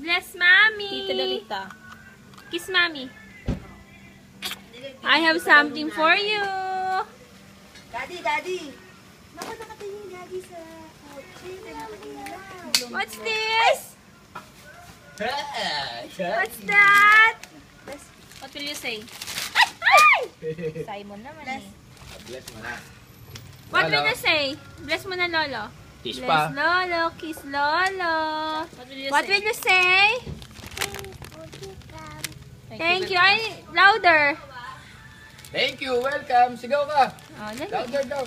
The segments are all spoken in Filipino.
Bless Mommy. Tita Darita. Kiss Mommy. I have something for you. Daddy. Naku, nakatingin Daddy sa kotse. What's this? What's that? What will you say? Simon naman eh. Bless mo na. What will you say? Bless mo na Lolo. Kiss Bless pa. Lolo. Kiss Lolo. What will you say? What will you say? Thank you. Ay, louder. Thank you. Welcome. Sigaw ka. Oh, dali. Louder daw.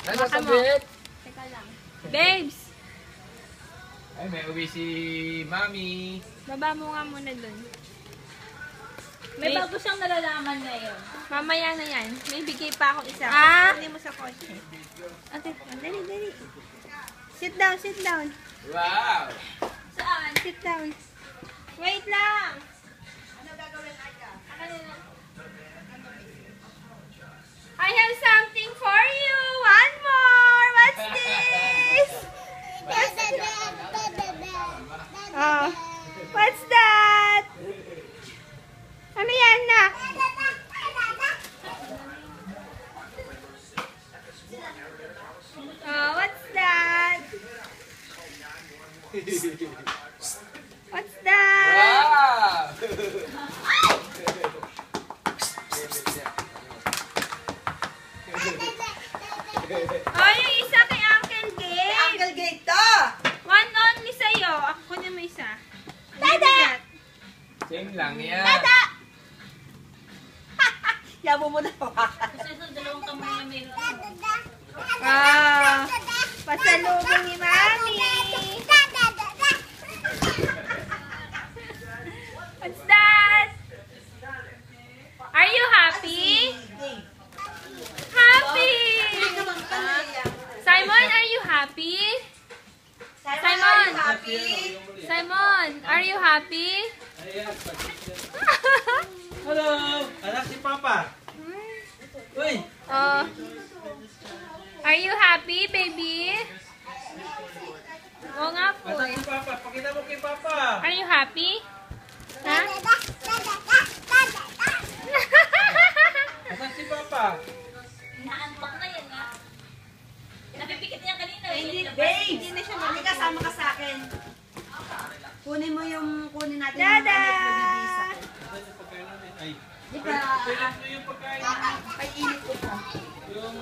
Nasa Baka mo. sabit. Teka lang. Babes, Ay, may uwi si Mami. baba mo nga muna dun. May bago siyang nalalaman ngayon. Mamaya na yan. May bigay pa akong isa. Kunin mo sa kotse. Okay, dali. Sit down. Wow. Saan? Sit down. Wait lang. I have something for you. One more. What's this? Oh, what's that? Ano yan na? Oh, what's that? What's that? Wow. Oh, yung isa kay Uncle Gabe. Uncle Gate to! One only sa'yo. Ako kunin mo isa. Dada! Same lang yan. Yabo mo na Kasi ito dalawang kamay na mayroon. Ah, pasalubong ni Mami. What's that? Are you happy? Happy! Simon, are you happy? Simon! Simon, are you happy? Hello! Anak si Papa! Uy! Oh. Are you happy, baby? Oo nga po Anak eh. si Papa! Pakita mo kay Papa! Are you happy? Ha? Anak si Papa! Naantok na yan ha. Napipikit niya kanina. Babe! Hindi na siya mali. Kasama ka sa akin. Kunin natin Dada! Ay! Di ba? Ito yung pagkain. Ay, init ko pa. Yung...